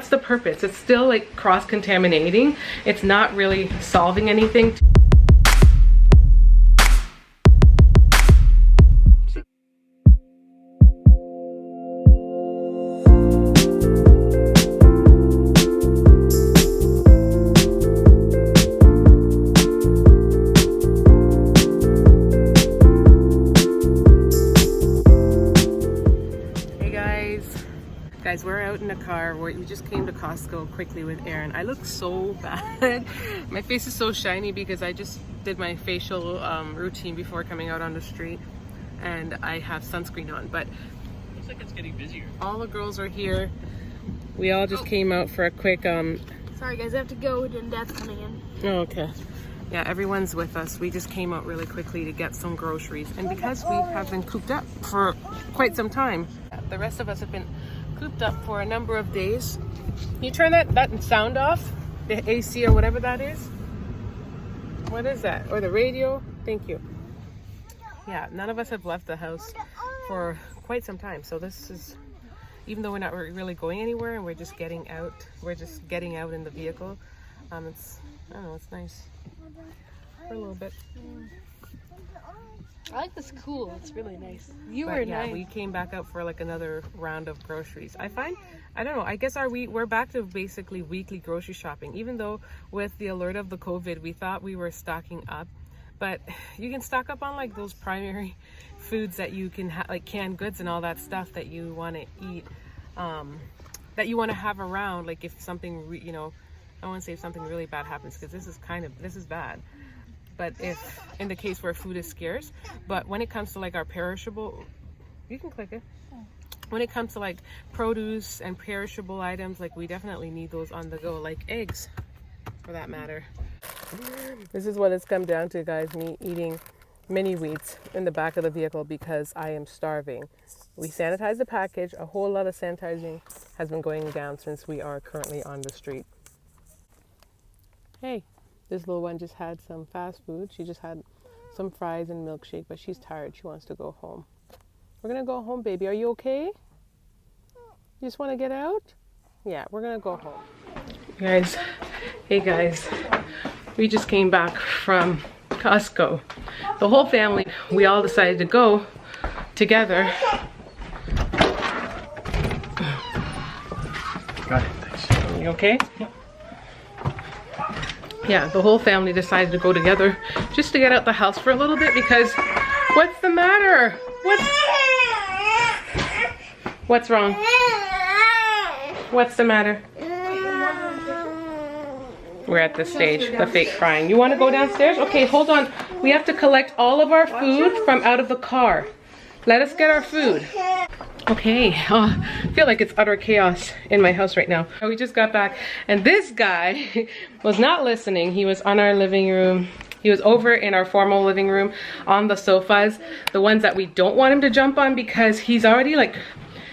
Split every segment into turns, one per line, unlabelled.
That's the purpose. It's still like cross-contaminating. It's not really solving anything. Guys, we're out in the car. We just came to Costco quickly with Aaron. I look so bad. My face is so shiny because I just did my facial routine before coming out on the street, and I have sunscreen on. But
looks like it's getting busier.
All the girls are here. We all just came out for a quick
Sorry guys, I have to go and Dad's coming in.
Oh, okay. Yeah, everyone's with us. We just came out really quickly to get some groceries, and because we have been cooped up for quite some time, the rest of us have been cooped up for a number of days. Can you turn that sound off? The AC or whatever that is? What is that? Or the radio? Thank you. Yeah, none of us have left the house for quite some time. So this is, even though we're not really going anywhere and we're just getting out in the vehicle. It's, I don't know, it's nice for a little bit.
I like this cool. It's really nice.
We came back out for like another round of groceries. I don't know, I guess we're back to basically weekly grocery shopping, even though with the alert of the COVID, we thought we were stocking up. But you can stock up on like those primary foods that you can have, like canned goods and all that stuff that you want to eat, that you want to have around. Like if something, I want to say if something really bad happens, because this is bad. But if in the case where food is scarce, but when it comes to like our perishable, you can click it. When it comes to like produce and perishable items, like we definitely need those on the go, like eggs, for that matter. This is what it's come down to, guys, me eating mini wheats in the back of the vehicle because I am starving. We sanitized the package. A whole lot of sanitizing has been going down since we are currently on the street. Hey. This little one just had some fast food. She just had some fries and milkshake, but she's tired. She wants to go home. We're going to go home, baby. Are you okay? You just want to get out? Yeah, we're going to go home. Guys, hey guys. We just came back from Costco. The whole family, we all decided to go together.
Got it, thanks.
You okay? Yeah. Yeah, the whole family decided to go together just to get out the house for a little bit because what's the matter? What's wrong? What's the matter? We're at this stage, the fake crying. You want to go downstairs? Okay, hold on. We have to collect all of our food from out of the car. Let us get our food. Okay, I feel like it's utter chaos in my house right now. We just got back and this guy was not listening. He was on our living room. He was over in our formal living room on the sofas, the ones that we don't want him to jump on because he's already like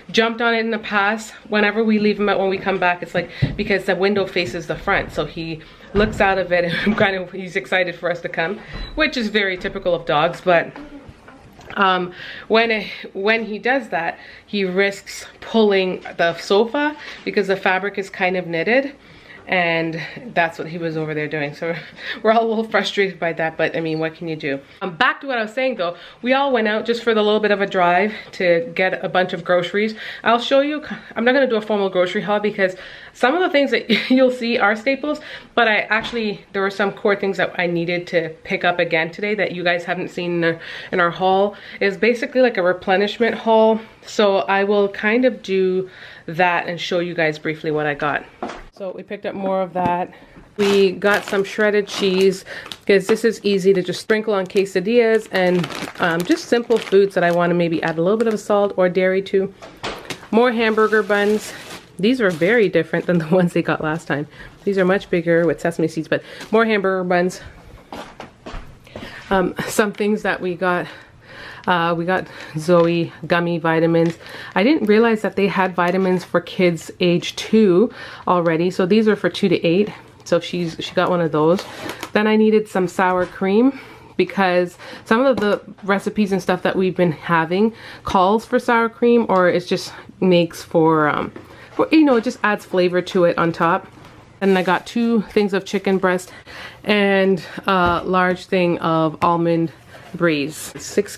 jumped on it in the past. Whenever we leave him out when we come back, it's like because the window faces the front, so he looks out of it and he's excited for us to come, which is very typical of dogs. But when he does that, he risks pulling the sofa because the fabric is kind of knitted, and that's what he was over there doing. So we're all a little frustrated by that, but I mean, what can you do? Back to what I was saying though, we all went out just for the little bit of a drive to get a bunch of groceries. I'll show you, I'm not gonna do a formal grocery haul because some of the things that you'll see are staples, but there were some core things that I needed to pick up again today that you guys haven't seen in our haul. It's basically like a replenishment haul. So I will kind of do that and show you guys briefly what I got. So we picked up more of that. We got some shredded cheese because this is easy to just sprinkle on quesadillas and just simple foods that I want to maybe add a little bit of salt or dairy to. More hamburger buns. These are very different than the ones they got last time. These are much bigger with sesame seeds, but more hamburger buns. Some things that we got Zoe gummy vitamins. I didn't realize that they had vitamins for kids age 2 already. So these are for 2 to 8. So she got one of those. Then I needed some sour cream because some of the recipes and stuff that we've been having calls for sour cream, or it just makes for you know, it just adds flavor to it on top. And I got 2 things of chicken breast and a large thing of almond braise. 6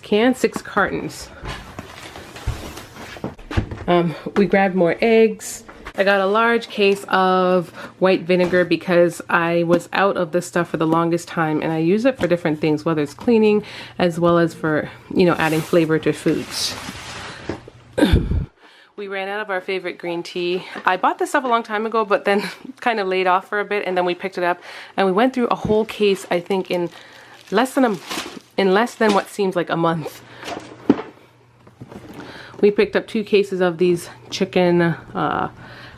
cartons. We grabbed more eggs. I got a large case of white vinegar because I was out of this stuff for the longest time, and I use it for different things, whether it's cleaning as well as for, you know, adding flavor to foods. We ran out of our favorite green tea. I bought this stuff a long time ago, but then kind of laid off for a bit, and then we picked it up and we went through a whole case, I think in less than what seems like a month. We picked up 2 cases of these chicken, I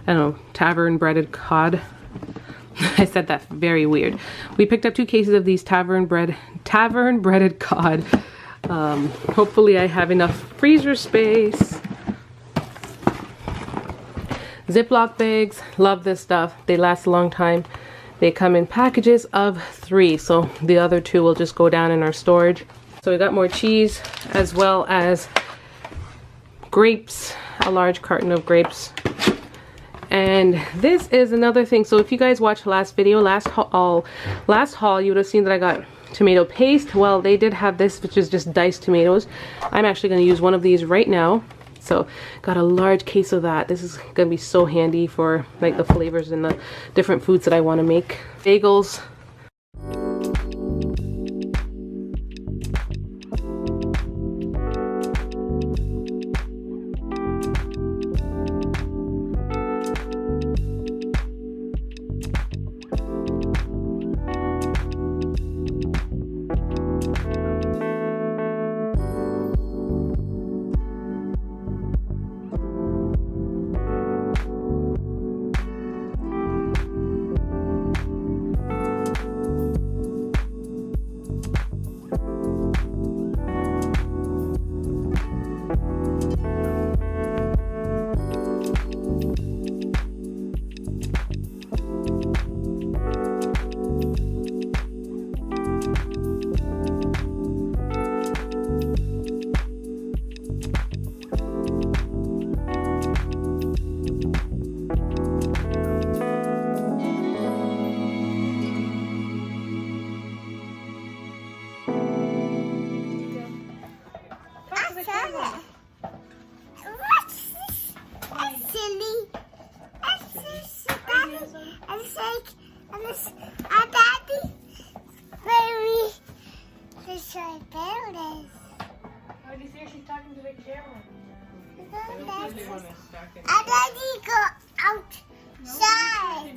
don't know, tavern breaded cod. I said that very weird. We picked up 2 cases of these tavern breaded cod. Hopefully I have enough freezer space. Ziploc bags, love this stuff. They last a long time. They come in packages of 3, so the other 2 will just go down in our storage. So we got more cheese as well as grapes, a large carton of grapes. And this is another thing. So if you guys watched the last video, last haul, you would have seen that I got tomato paste. Well, they did have this, which is just diced tomatoes. I'm actually going to use one of these right now. So got a large case of that. This is going to be so handy for like the flavors and the different foods that I want to make. Bagels.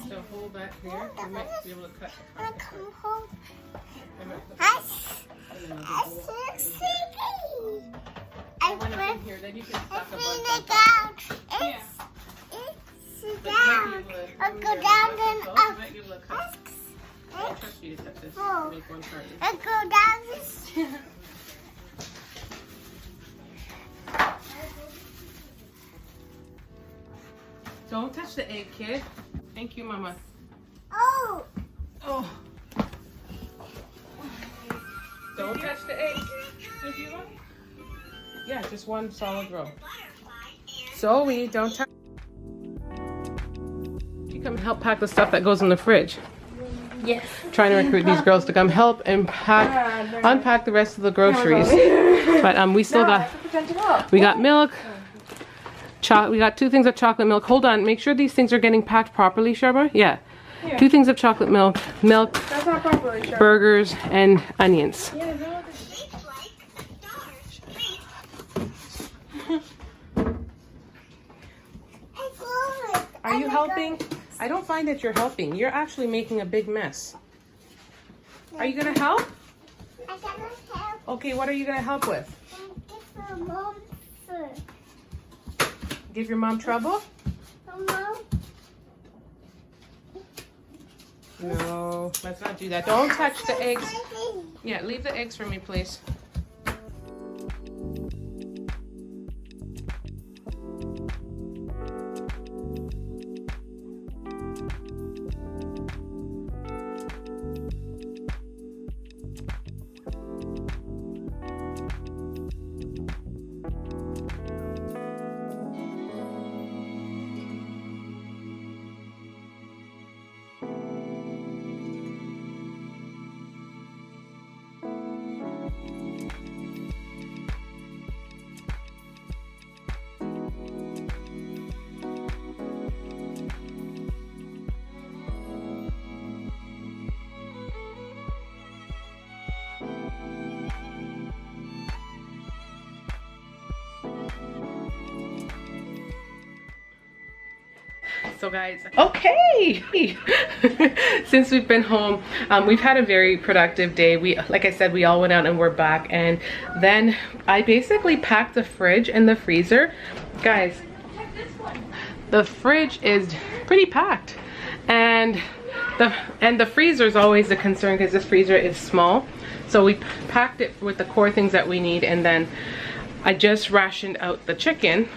So hold that here. You might be able to cut. I went here. Then you can stuff a bunch down. I'll go down and up. I trust you to touch this. Make one part.
I'll go down this.
Don't touch the egg, kid. Thank you, Mama.
Oh.
Oh. Don't touch the egg. If you want. Yeah, just one solid row. Zoe, don't touch. You come help pack the stuff that goes in the fridge.
Yes.
Trying to recruit these girls to come help and unpack the rest of the groceries. But we still we got milk. We got 2 things of chocolate milk. Hold on, make sure these things are getting packed properly, Sharba. Yeah. Here. 2 things of chocolate milk.
That's not properly, Sharba.
Burgers, and onions.
Yeah,
Are you helping? I don't find that you're helping. You're actually making a big mess. Are you gonna help?
I cannot help.
Okay, what are you gonna help with?
Give my mom food.
Give your mom trouble?
Mom.
No, let's not do that. Don't touch the eggs. Yeah, leave the eggs for me, please. So guys, okay. Since we've been home, we've had a very productive day. Like I said, we all went out and we're back. And then I basically packed the fridge and the freezer. Guys, the fridge is pretty packed. And the freezer is always a concern because this freezer is small. So we packed it with the core things that we need, and then I just rationed out the chicken.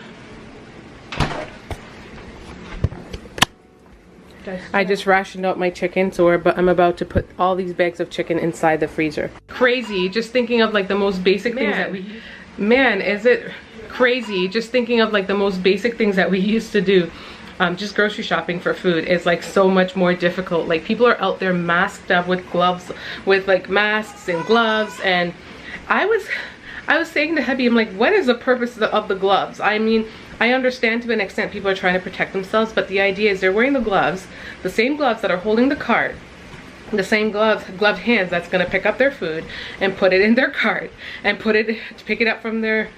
I just rationed out my chicken, so I'm about to put all these bags of chicken inside the freezer. Crazy, just thinking of like the most basic things that we... Man, is it crazy just thinking of like the most basic things that we used to do. Just grocery shopping for food is like so much more difficult. Like people are out there masked up with gloves, with like masks and gloves, and I was saying to Hubby, I'm like, what is the purpose of the gloves? I mean, I understand to an extent people are trying to protect themselves, but the idea is they're wearing the gloves, the same gloves that are holding the cart, the same gloved hands that's gonna pick up their food and put it in their cart and pick it up from their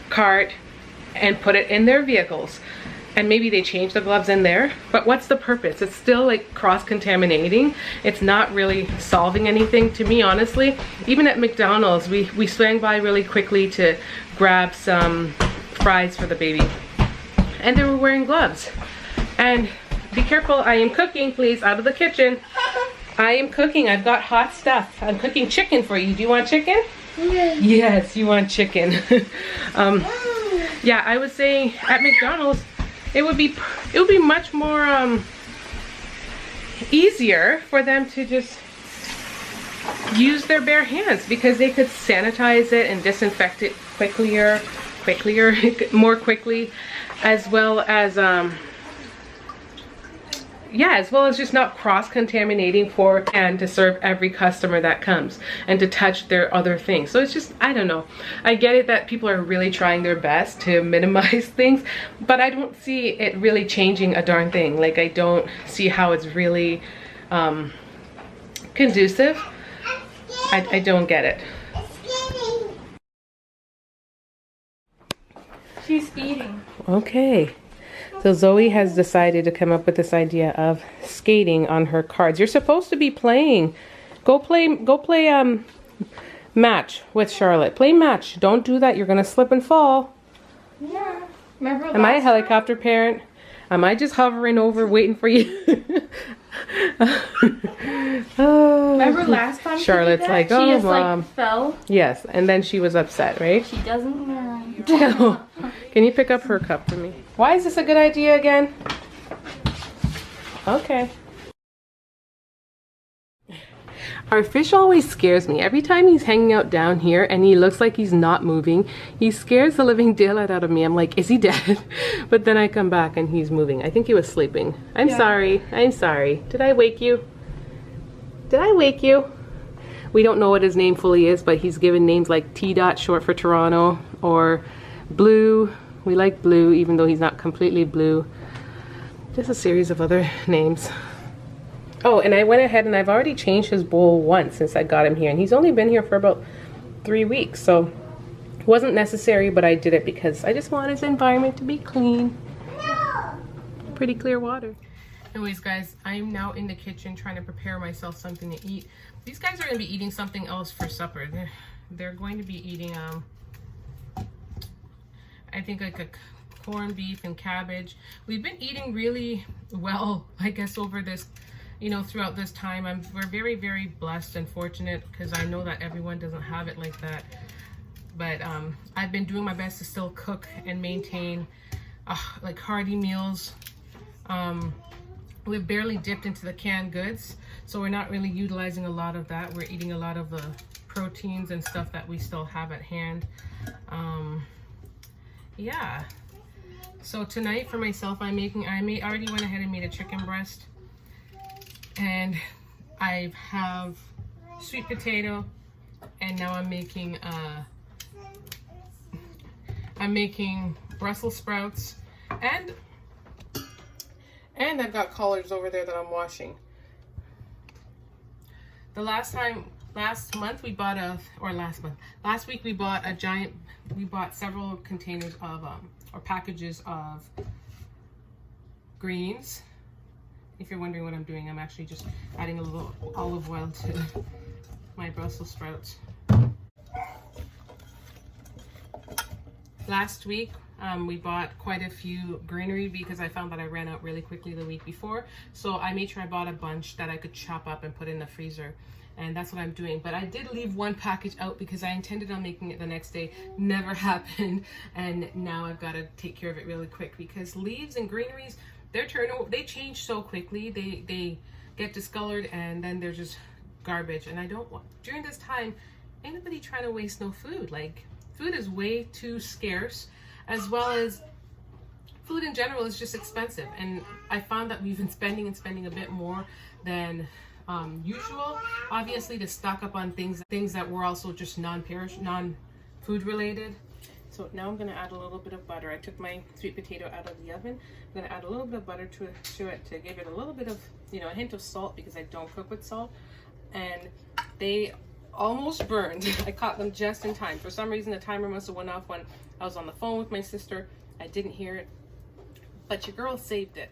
cart and put it in their vehicles. And maybe they change the gloves in there, but what's the purpose? It's still like cross-contaminating. It's not really solving anything to me, honestly. Even at McDonald's, we swang by really quickly to grab some fries for the baby, and they were wearing gloves. And be careful, I am cooking, please, out of the kitchen. I am cooking, I've got hot stuff. I'm cooking chicken for you. Do you want chicken?
Yes.
Yes, you want chicken. Yeah, I was saying at McDonald's, it would be much more easier for them to just use their bare hands, because they could sanitize it and disinfect it more quickly, as well as as well as just not cross-contaminating and to serve every customer that comes and to touch their other things. So it's just, I don't know. I get it that people are really trying their best to minimize things, but I don't see it really changing a darn thing. Like, I don't see how it's really conducive. I don't get it.
She's eating.
Okay. So Zoe has decided to come up with this idea of skating on her cards. You're supposed to be playing. Go play match with Charlotte. Play match. Don't do that. You're gonna slip and fall.
Yeah. Remember
Am I a helicopter parent? Am I just hovering over waiting for you? Oh.
Remember last time
Charlotte's
she did that?
like,
She
oh,
just
Mom.
like fell.
Yes, and then she was upset, right?
She doesn't mind.
Can you pick up her cup for me? Why is this a good idea again? Okay. Our fish always scares me. Every time he's hanging out down here and he looks like he's not moving, he scares the living daylight out of me. I'm like, is he dead? But then I come back and he's moving. I think he was sleeping. I'm sorry. I'm sorry. Did I wake you? Did I wake you? We don't know what his name fully is, but he's given names like T-Dot, short for Toronto, or Blue. We like Blue, even though he's not completely blue. Just a series of other names. Oh, and I went ahead and I've already changed his bowl once since I got him here, and he's only been here for about 3 weeks, so it wasn't necessary, but I did it because I just want his environment to be clean. Pretty clear water. Anyways, guys, I'm now in the kitchen trying to prepare myself something to eat. These guys are going to be eating something else for supper. They're going to be eating, I think, like a corned beef and cabbage. We've been eating really well, I guess, over this, you know, throughout this time. We're very, very blessed and fortunate, because I know that everyone doesn't have it like that. But I've been doing my best to still cook and maintain like hearty meals. We've barely dipped into the canned goods, so we're not really utilizing a lot of that. We're eating a lot of the proteins and stuff that we still have at hand. Yeah. So tonight for myself, I already went ahead and made a chicken breast, and I have sweet potato, and now I'm making Brussels sprouts, and I've got collards over there that I'm washing. Last week we bought several containers of, or packages of greens, if you're wondering what I'm doing, I'm actually just adding a little olive oil to my Brussels sprouts. Last week, we bought quite a few greenery because I found that I ran out really quickly the week before. So I made sure I bought a bunch that I could chop up and put in the freezer. And that's what I'm doing. But I did leave one package out because I intended on making it the next day. Never happened. And now I've got to take care of it really quick because leaves and greeneries, their turnover, they change so quickly. They get discolored and then they're just garbage. And I don't want, during this time, anybody trying to waste no food. Like, food is way too scarce, as well as food in general is just expensive. And I found that we've been spending a bit more than usual, obviously, to stock up on things that were also just non-food related. So now I'm going to add a little bit of butter. I took my sweet potato out of the oven. I'm going to add a little bit of butter to it to give it a little bit of, you know, a hint of salt because I don't cook with salt. And they almost burned. I caught them just in time. For some reason, the timer must have went off when I was on the phone with my sister. I didn't hear it, but your girl saved it.